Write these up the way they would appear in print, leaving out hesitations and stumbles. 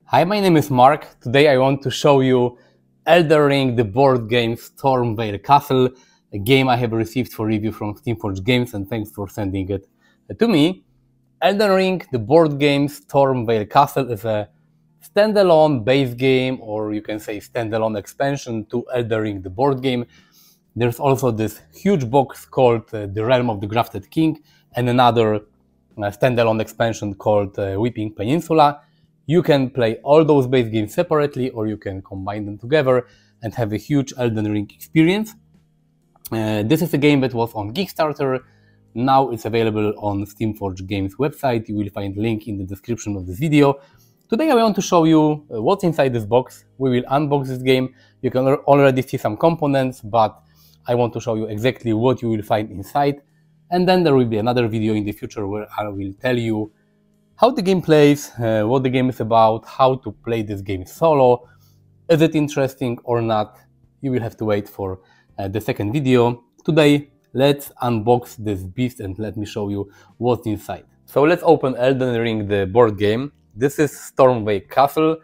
Hi, my name is Mark. Today I want to show you Elden Ring, the board game Stormveil Castle, a game I have received for review from Steamforged Games, and thanks for sending it to me. Elden Ring, the board game Stormveil Castle, is a standalone base game, or you can say standalone expansion to Elden Ring, the board game. There's also this huge box called The Realm of the Grafted King, and another standalone expansion called Weeping Peninsula. You can play all those base games separately, or you can combine them together and have a huge Elden Ring experience. This is a game that was on Kickstarter. Now it's available on Steamforged Games website. You will find a link in the description of this video. Today I want to show you what's inside this box. We will unbox this game. You can already see some components, but I want to show you exactly what you will find inside. And then there will be another video in the future where I will tell you how the game plays, what the game is about, how to play this game solo. Is it interesting or not? You will have to wait for the second video. Today, let's unbox this beast and let me show you what's inside. So let's open Elden Ring, the board game. This is Stormveil Castle.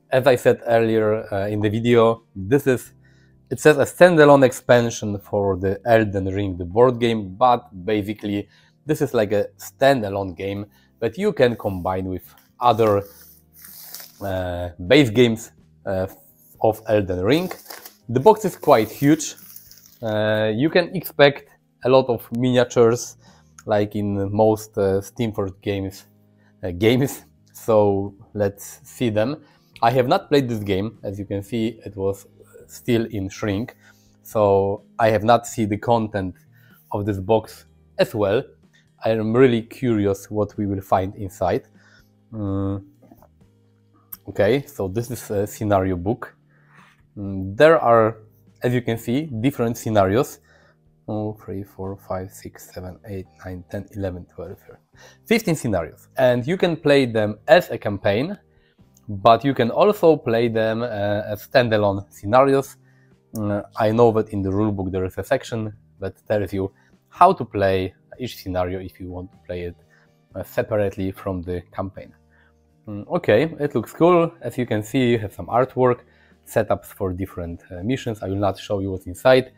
As I said earlier in the video, it says a standalone expansion for the Elden Ring, the board game, but basically this is like a standalone game that you can combine with other base games of Elden Ring. The box is quite huge. You can expect a lot of miniatures, like in most Steamforged games. So let's see them. I have not played this game. As you can see, it was still in shrink, so I have not seen the content of this box as well. I am really curious what we will find inside. Okay, so this is a scenario book. There are, as you can see, different scenarios. 3, 4, 5, 6, 7, 8, 9, 10, 11, 12, 15 scenarios. And you can play them as a campaign, but you can also play them as standalone scenarios. I know that in the rulebook there is a section that tells you how to play each scenario if you want to play it separately from the campaign. Okay, it looks cool. As you can see, you have some artwork, setups for different missions. I will not show you what's inside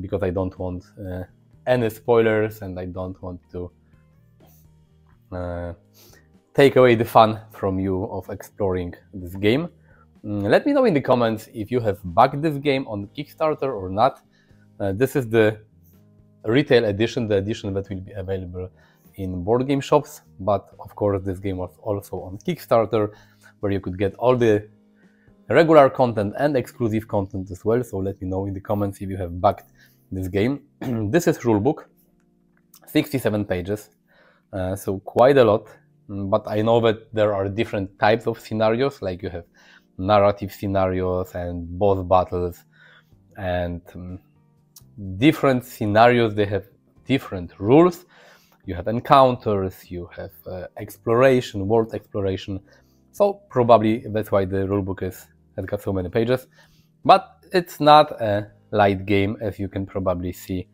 because I don't want any spoilers and I don't want to take away the fun from you of exploring this game. Let me know in the comments if you have backed this game on Kickstarter or not. This is the retail edition, the edition that will be available in board game shops, but of course this game was also on Kickstarter, where you could get all the regular content and exclusive content as well. So let me know in the comments if you have backed this game. This is rulebook, 67 pages, so quite a lot. But I know that there are different types of scenarios, like you have narrative scenarios and boss battles, and different scenarios, they have different rules. You have encounters, you have exploration, world exploration. So probably that's why the rulebook has got so many pages. But it's not a light game, as you can probably see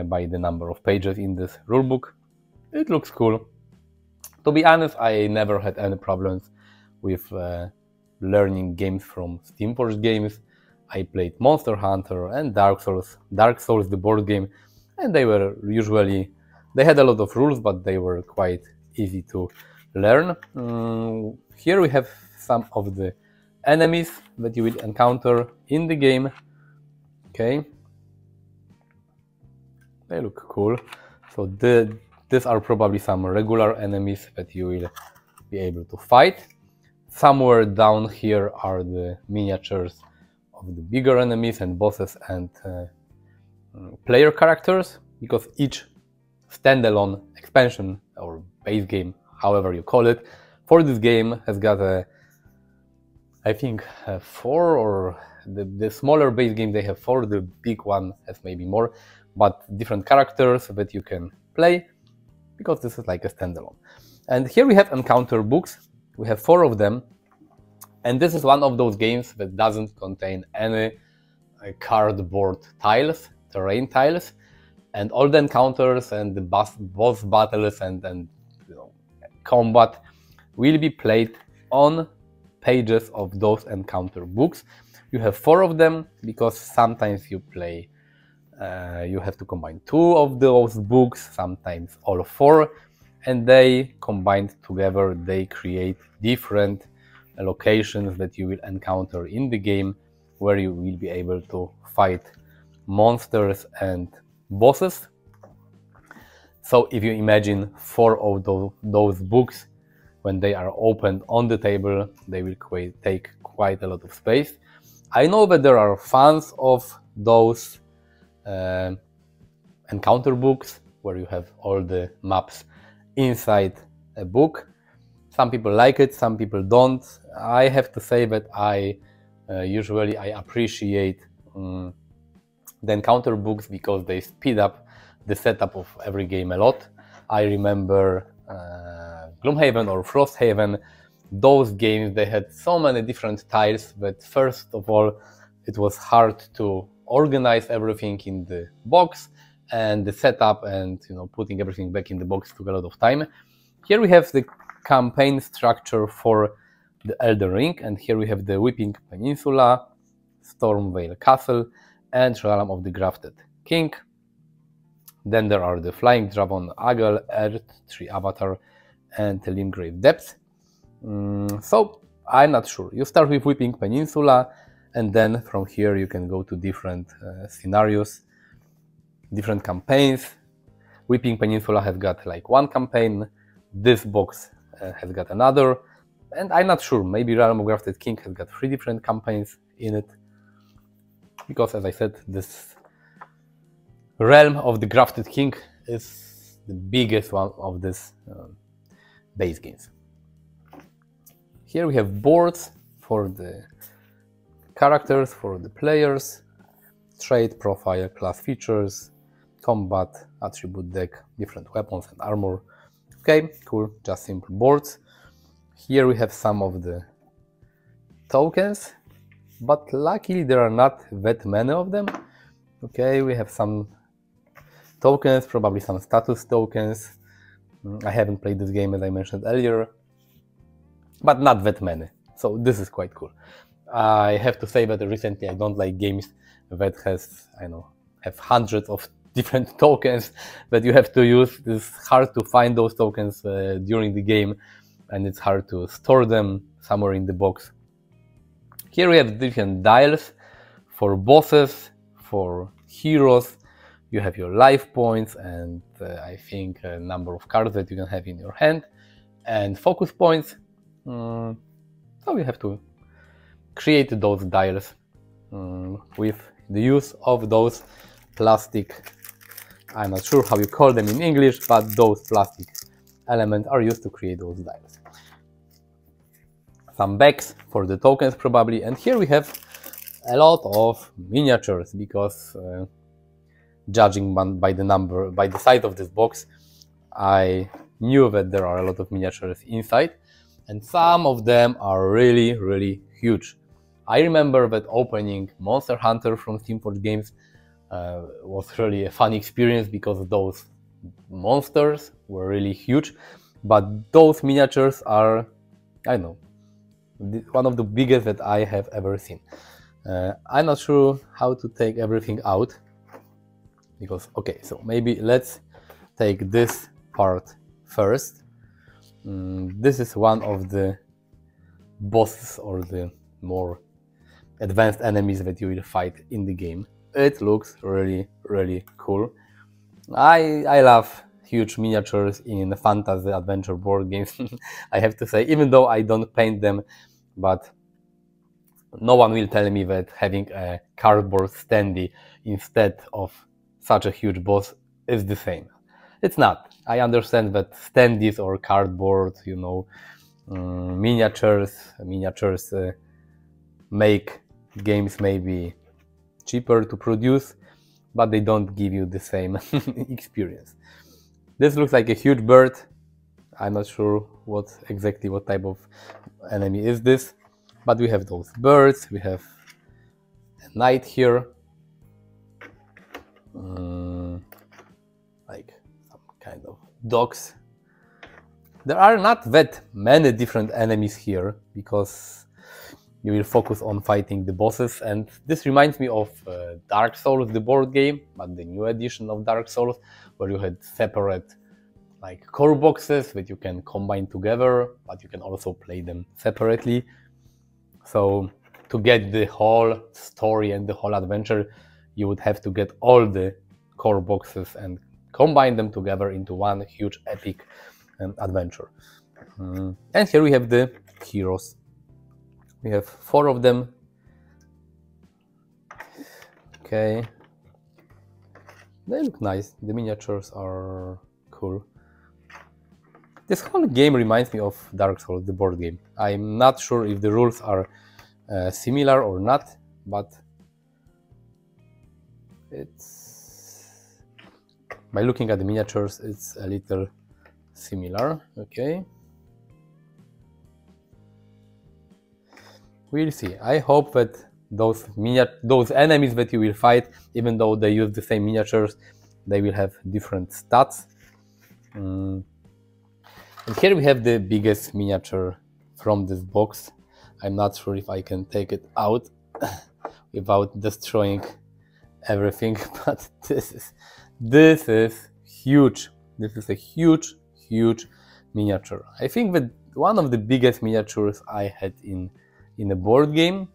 by the number of pages in this rulebook. It looks cool. To be honest, I never had any problems with learning games from Steamforged Games. I played Monster Hunter and Dark Souls, the board game, and they had a lot of rules, but they were quite easy to learn. Here we have some of the enemies that you will encounter in the game. Okay, they look cool. So these are probably some regular enemies that you will be able to fight. Somewhere down here are the miniatures of the bigger enemies and bosses and player characters, because each standalone expansion or base game, however you call it, for this game has got I think 4, or the smaller base game they have 4, the big one has maybe more, but different characters that you can play, because this is like a standalone. And here we have encounter books. We have 4 of them, and this is one of those games that doesn't contain any cardboard tiles, terrain tiles, and all the encounters and the boss battles and combat will be played on pages of those encounter books. You have 4 of them because sometimes you play, you have to combine 2 of those books, sometimes all 4, and they combined together, they create different locations that you will encounter in the game, where you will be able to fight monsters and bosses. So if you imagine 4 of those books, when they are opened on the table, they will take quite a lot of space. I know that there are fans of those encounter books, where you have all the maps inside a book. Some people like it, some people don't. I have to say that I usually appreciate the encounter books because they speed up the setup of every game a lot. I remember Gloomhaven or Frosthaven. Those games, they had so many different tiles that first of all it was hard to organize everything in the box, and the setup and putting everything back in the box took a lot of time. Here we have the campaign structure for the Elden Ring, and here we have the Weeping Peninsula, Stormveil Castle, and Realm of the Grafted King. Then there are the Flying Dragon, Agal, Earth Tree Avatar, and Limgrave Depths. So I'm not sure. You start with Weeping Peninsula, and then from here you can go to different scenarios, different campaigns. Weeping Peninsula has got like 1 campaign, this box has got another, and I'm not sure, maybe Realm of Grafted King has got 3 different campaigns in it, because as I said, this Realm of the Grafted King is the biggest one of this base games. Here we have boards for the characters, for the players, trait, profile, class features, combat, attribute deck, different weapons and armor. Okay, cool, just simple boards. Here we have some of the tokens, but luckily there are not that many of them. Okay, we have some tokens, probably some status tokens. I haven't played this game, as I mentioned earlier, but not that many, so this is quite cool. I have to say that recently I don't like games that have hundreds of different tokens that you have to use. It's hard to find those tokens during the game, and it's hard to store them somewhere in the box. Here we have different dials for bosses, for heroes. You have your life points and I think a number of cards that you can have in your hand, and focus points. So you have to create those dials with the use of those plastic, I'm not sure how you call them in English, but those plastic elements are used to create those dials. Some bags for the tokens probably, and here we have a lot of miniatures because judging by the size of this box, I knew that there are a lot of miniatures inside, and some of them are really, really huge. I remember that opening Monster Hunter from Steamforged Games was really a fun experience because those monsters were really huge, but those miniatures are, I don't know, one of the biggest that I have ever seen. I'm not sure how to take everything out because, okay, so maybe let's take this part first. This is one of the bosses or the more advanced enemies that you will fight in the game. It looks really, really cool. I love huge miniatures in fantasy adventure board games. I have to say, even though I don't paint them, but no one will tell me that having a cardboard standee instead of such a huge boss is the same. It's not. I understand that standees or cardboard, miniatures make games maybe cheaper to produce, but they don't give you the same experience. This looks like a huge bird. I'm not sure what type of enemy is this, but we have those birds. We have a knight here, like some kind of dogs. There are not that many different enemies here because You will focus on fighting the bosses, and this reminds me of Dark Souls, the board game, but the new edition of Dark Souls, where you had separate like core boxes that you can combine together, but you can also play them separately. So to get the whole story and the whole adventure, you would have to get all the core boxes and combine them together into one huge epic adventure. And here we have the heroes. We have 4 of them. Okay. They look nice. The miniatures are cool. This whole game reminds me of Dark Souls, the board game. I'm not sure if the rules are similar or not, but it's, by looking at the miniatures, it's a little similar. Okay. We'll see. I hope that those enemies that you will fight, even though they use the same miniatures, they will have different stats. And here we have the biggest miniature from this box. I'm not sure if I can take it out without destroying everything, but this is huge. This is a huge miniature. I think that one of the biggest miniatures I had in a board game.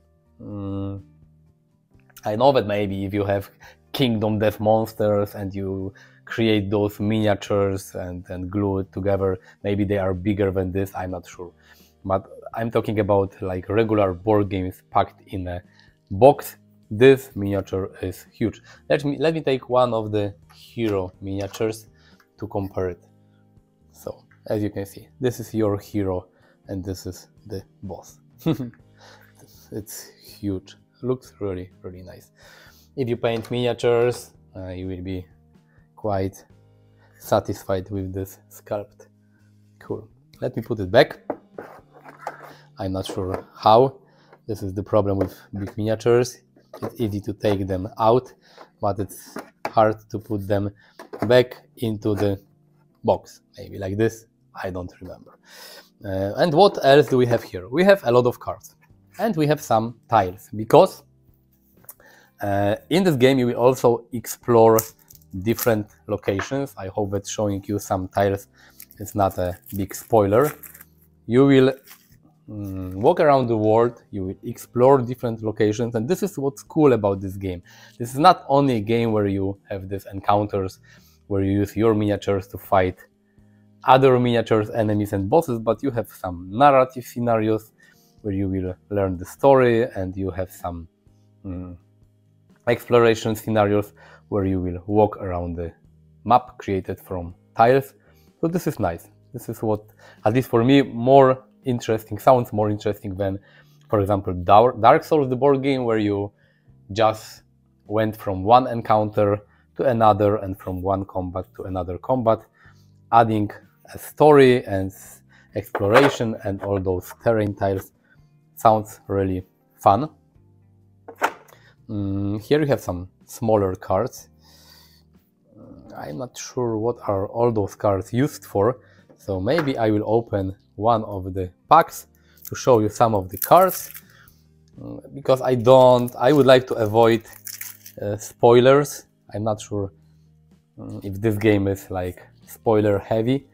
I know that maybe if you have Kingdom Death monsters and you create those miniatures and glue it together, maybe they are bigger than this, I'm not sure. But I'm talking about like regular board games packed in a box. This miniature is huge. Let me take one of the hero miniatures to compare it. So as you can see, this is your hero and this is the boss. It's huge. Looks really nice. If you paint miniatures, you will be quite satisfied with this sculpt. Cool. Let me put it back. I'm not sure how. This is the problem with big miniatures. It's easy to take them out, but it's hard to put them back into the box. Maybe like this. I don't remember. And what else do we have here? We have a lot of cards. And we have some tiles, because in this game you will also explore different locations. I hope that showing you some tiles is not a big spoiler. You will walk around the world, you will explore different locations, and this is what's cool about this game. This is not only a game where you have these encounters where you use your miniatures to fight other miniatures, enemies and bosses, but you have some narrative scenarios where you will learn the story, and you have some exploration scenarios where you will walk around the map created from tiles. So this is nice. This is what, at least for me, sounds more interesting than, for example, Dark Souls, the board game, where you just went from one encounter to another and from one combat to another combat, adding a story and exploration and all those terrain tiles. Sounds really fun. Here you have some smaller cards. I'm not sure what are all those cards used for, so maybe I will open one of the packs to show you some of the cards, because I would like to avoid spoilers. I'm not sure if this game is like spoiler heavy,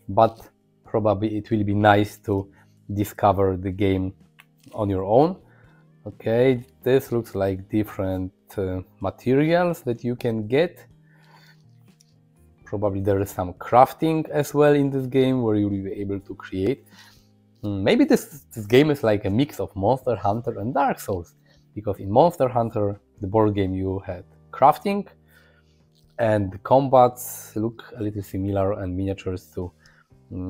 but probably it will be nice to discover the game on your own. Okay, this looks like different materials that you can get. Probably there is some crafting as well in this game where you will be able to create. Maybe this game is like a mix of Monster Hunter and Dark Souls, because in Monster Hunter, the board game, you had crafting and the combats look a little similar and miniatures to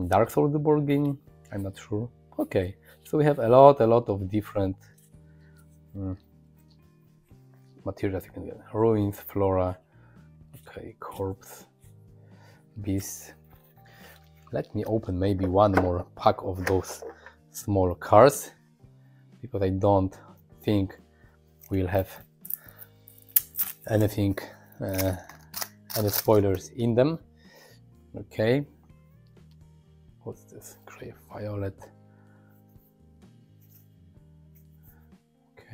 Dark Souls, the board game. I'm not sure. Okay, so we have a lot of different materials you can get. Ruins, flora, okay, corpse, beast. Let me open maybe one more pack of those small cards, because I don't think we'll have anything, any spoilers in them. Okay, what's this? Grey violet.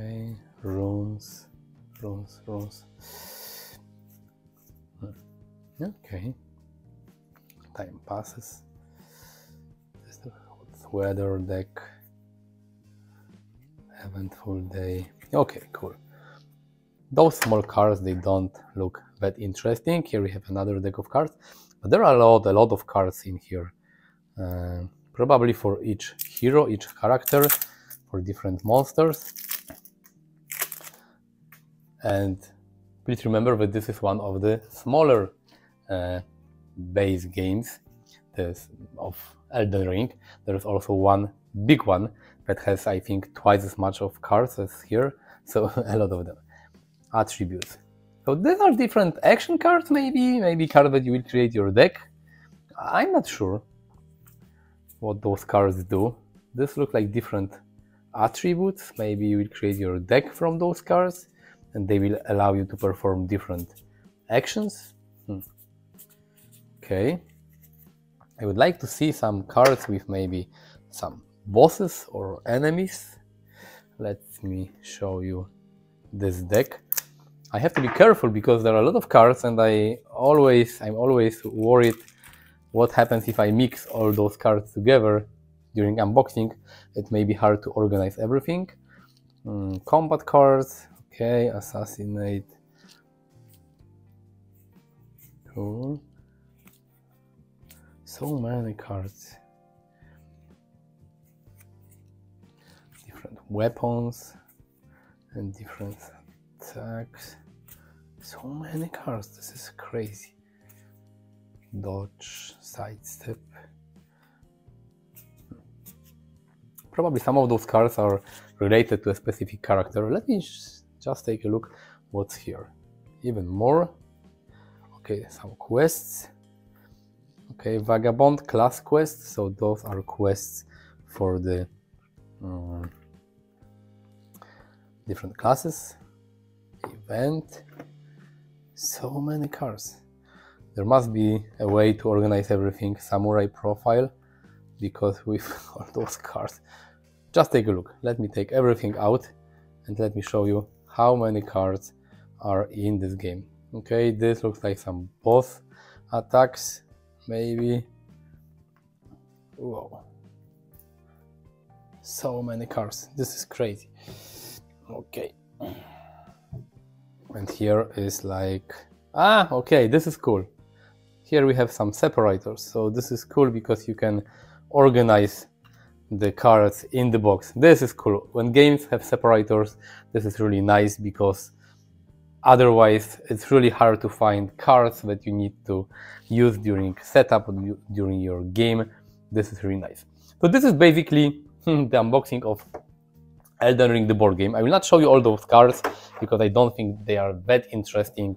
Okay, runes. Okay, time passes. This is the weather deck. Eventful day. Okay, cool. Those small cards, they don't look that interesting. Here we have another deck of cards, but there are a lot of cards in here. Probably for each hero, each character, for different monsters. And please remember that this is one of the smaller base games of Elden Ring. There is also one big one that has, I think, twice as much of cards as here, so a lot of them. Attributes. So these are different action cards, maybe cards that you will create your deck. I'm not sure what those cards do. This looks like different attributes. Maybe you will create your deck from those cards and they will allow you to perform different actions. Okay. I would like to see some cards with maybe some bosses or enemies. Let me show you this deck. I have to be careful because there are a lot of cards and I'm always worried what happens if I mix all those cards together during unboxing. It may be hard to organize everything. Combat cards, okay, assassinate. Cool. So many cards. Different weapons and different attacks. So many cards, this is crazy. Dodge, sidestep. Probably some of those cards are related to a specific character. Let me just take a look what's here. Even more. Okay, some quests. Okay, Vagabond class quests. So those are quests for the different classes. Event. So many cards. There must be a way to organize everything. Samurai profile, because with all those cards. Just take a look. Let me take everything out and let me show you how many cards are in this game. Okay, this looks like some boss attacks, maybe. Whoa. So many cards. This is crazy. Okay. And here is like, okay, this is cool. Here we have some separators. So this is cool because you can organize the cards in the box. This is cool. When games have separators, this is really nice because otherwise it's really hard to find cards that you need to use during setup or during your game. This is really nice. So this is basically the unboxing of Elden Ring, the board game. I will not show you all those cards because I don't think they are that interesting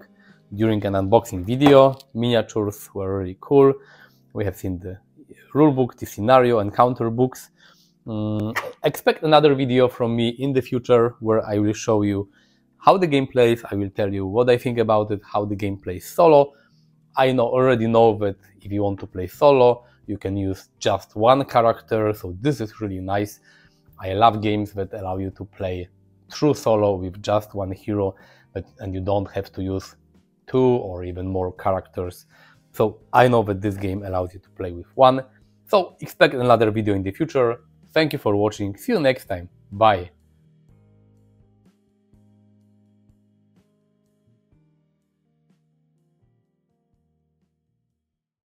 during an unboxing video. Miniatures were really cool. We have seen the rulebook, the scenario, and counter books. Expect another video from me in the future where I will show you how the game plays. I will tell you what I think about it, how the game plays solo. I already know that if you want to play solo, you can use just one character, so this is really nice. I love games that allow you to play true solo with just one hero, and you don't have to use 2 or even more characters. So I know that this game allows you to play with one. So expect another video in the future. Thank you for watching. See you next time. Bye.